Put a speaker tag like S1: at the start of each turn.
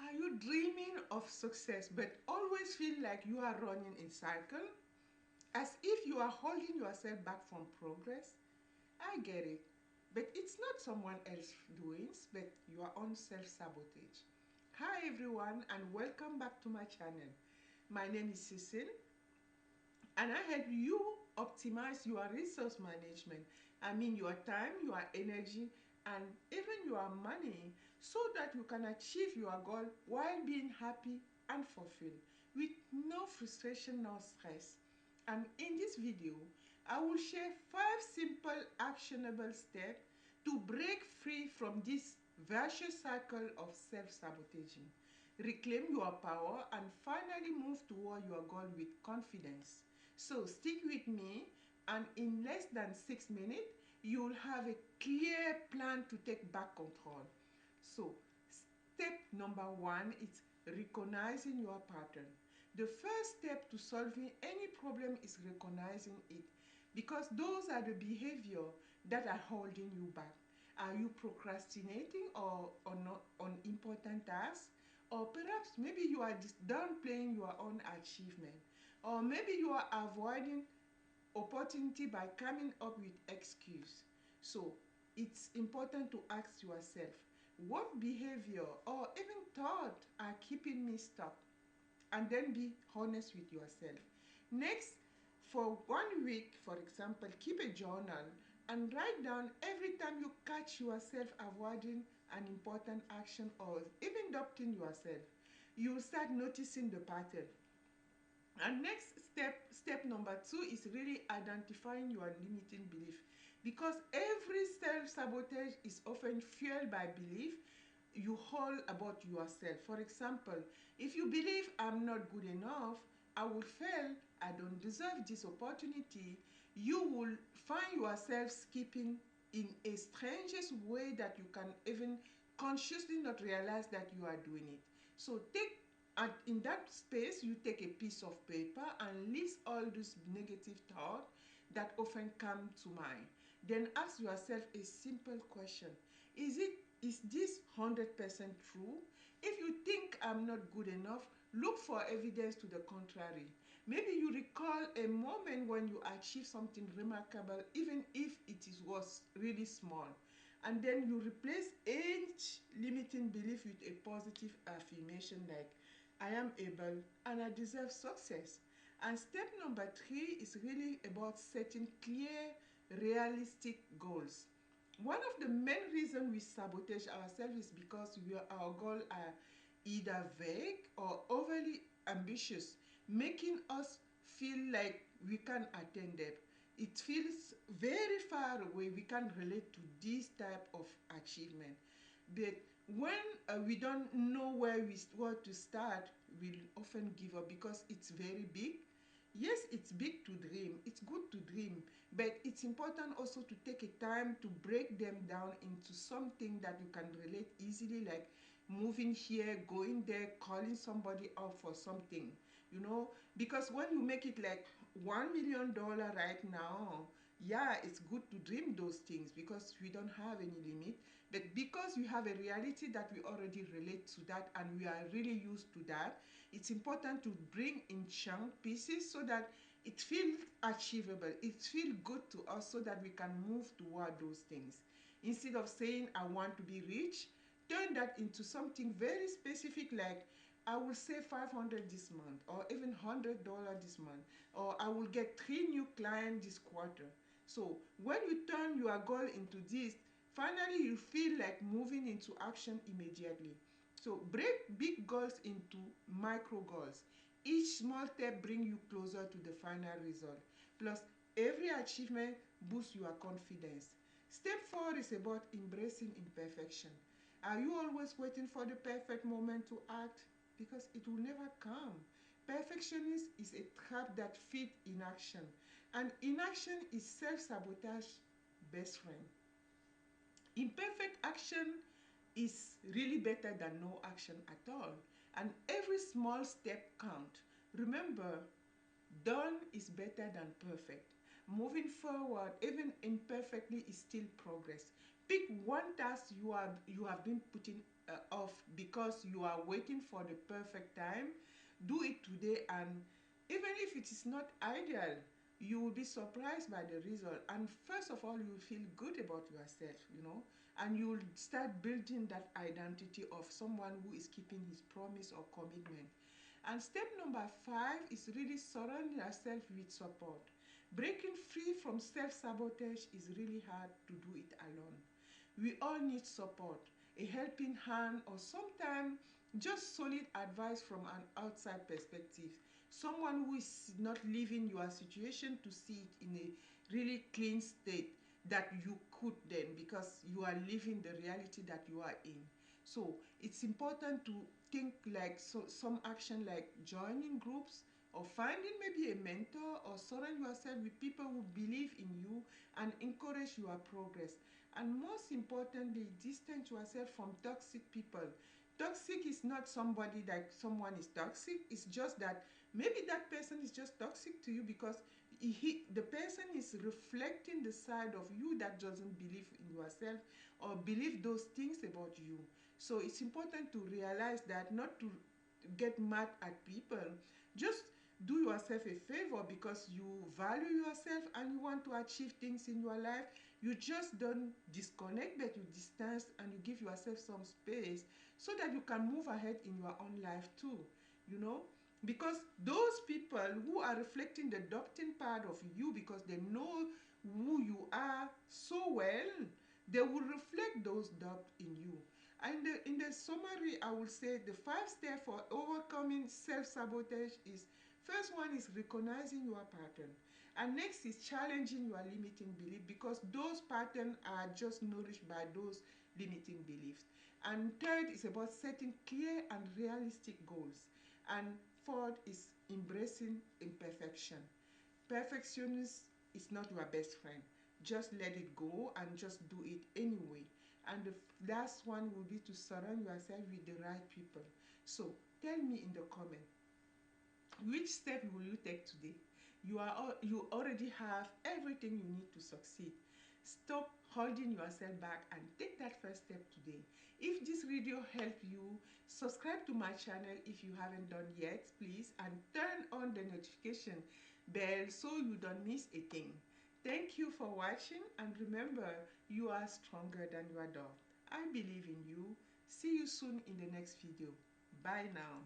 S1: Are you dreaming of success but always feel like you are running in circle? As if you are holding yourself back from progress? I get it. But it's not someone else's doings, but your own self-sabotage. Hi everyone and welcome back to my channel. My name is Cecile and I help you optimize your resource management. I mean your time, your energy, and even your money so that you can achieve your goal while being happy and fulfilled with no frustration nor stress. And in this video, I will share 5 simple actionable steps to break free from this vicious cycle of self-sabotaging. Reclaim your power and finally move toward your goal with confidence. So stick with me and in less than 6 minutes, you'll have a clear plan to take back control. So step number 1 is recognizing your pattern. The first step to solving any problem is recognizing it because those are the behavior that are holding you back. Are you procrastinating or on important tasks? Or perhaps maybe you are just downplaying your own achievement. Or maybe you are avoiding opportunity by coming up with excuse. So it's important to ask yourself, what behavior or even thought are keeping me stuck? And then be honest with yourself. Next, for 1 week, for example, keep a journal and write down every time you catch yourself avoiding an important action or even doubting yourself. You'll start noticing the pattern. And next step number 2 is really identifying your limiting belief because every self-sabotage is often fueled by belief you hold about yourself. For example, if you believe I'm not good enough, I will fail, I don't deserve this opportunity, you will find yourself skipping in a strangest way that you can even consciously not realize that you are doing it. So and in that space, you take a piece of paper and list all those negative thoughts that often come to mind. Then ask yourself a simple question. Is this 100% true? If you think I'm not good enough, look for evidence to the contrary. Maybe you recall a moment when you achieved something remarkable, even if was really small. And then you replace each limiting belief with a positive affirmation like, I am able and I deserve success. And step number 3 is really about setting clear, realistic goals. One of the main reasons we sabotage ourselves is because our goals are either vague or overly ambitious, making us feel like we can't attain them. It feels very far away. We can't relate to this type of achievement. But when we don't know where to start, we'll often give up because it's very big. Yes, it's big to dream. It's good to dream, but it's important also to take a time to break them down into something that you can relate easily, like moving here, going there, calling somebody out for something, because when you make it like $1 million right now, yeah, it's good to dream those things because we don't have any limit. But because we have a reality that we already relate to that and we are really used to that, it's important to bring in chunk pieces so that it feels achievable. It feels good to us so that we can move toward those things. Instead of saying, I want to be rich, turn that into something very specific like, I will save 500 this month or even $100 this month, or I will get 3 new clients this quarter. So when you turn your goal into this, finally you feel like moving into action immediately. So break big goals into micro goals. Each small step brings you closer to the final result. Plus, every achievement boosts your confidence. Step 4 is about embracing imperfection. Are you always waiting for the perfect moment to act? Because it will never come. Perfectionism is a trap that feeds inaction. And inaction is self-sabotage best friend. Imperfect action is really better than no action at all. And every small step counts. Remember, done is better than perfect. Moving forward, even imperfectly, is still progress. Pick one task you have been putting off because you are waiting for the perfect time. Do it today, and even if it is not ideal, you will be surprised by the result. And first of all, you will feel good about yourself, you know, and you will start building that identity of someone who is keeping his promise or commitment. And step number 5 is really surround yourself with support. Breaking free from self sabotage is really hard to do it alone. We all need support, a helping hand, or sometimes just solid advice from an outside perspective. Someone who is not living your situation to see it in a really clean state that you could then, because you are living the reality that you are in. So it's important to think like some action like joining groups or finding maybe a mentor, or surround yourself with people who believe in you and encourage your progress. And most importantly, distance yourself from toxic people. Toxic is not somebody like someone is toxic, it's just that maybe that person is just toxic to you because the person is reflecting the side of you that doesn't believe in yourself or believe those things about you. So it's important to realize that, not to get mad at people. Just do yourself a favor because you value yourself and you want to achieve things in your life. You just don't disconnect, but you distance and you give yourself some space so that you can move ahead in your own life too, you know. Because those people who are reflecting the doubting part of you, because they know who you are so well, they will reflect those doubts in you. And in the summary, I will say the 5 steps for overcoming self-sabotage is: first one is recognizing your pattern, and next is challenging your limiting belief, because those patterns are just nourished by those limiting beliefs. And third is about setting clear and realistic goals. And fourth is embracing imperfection. Perfectionism is not your best friend. Just let it go and just do it anyway. And the last one will be to surround yourself with the right people. So tell me in the comment, which step will you take today? You already have everything you need to succeed. Stop holding yourself back and take that first step today. If this video helped you, subscribe to my channel if you haven't done yet, please, and turn on the notification bell so you don't miss a thing. Thank you for watching, and remember, you are stronger than your doubt. I believe in you. See you soon in the next video. Bye now.